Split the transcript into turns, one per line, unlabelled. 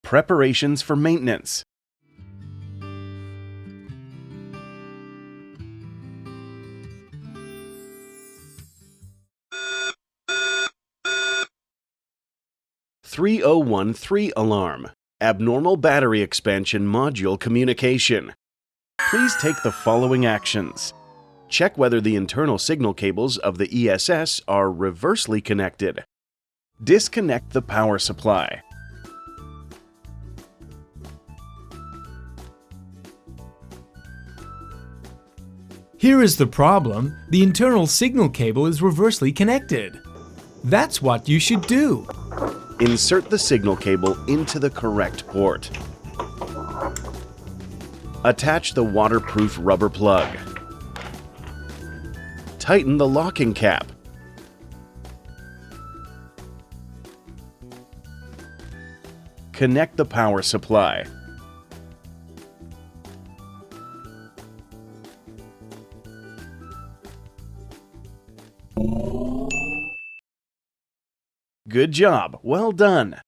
Preparations for maintenance. (3013) alarm. Abnormal battery expansion module communication. Please take the following actions. Check whether the internal signal cables of the ESS are reversely connected. Disconnect the power supply.
Here is the problem. The internal signal cable is reversely connected. That's what you should do.
Insert the signal cable into the correct port. Attach the waterproof rubber plug. Tighten the locking cap. Connect the power supply. Good job! Well done!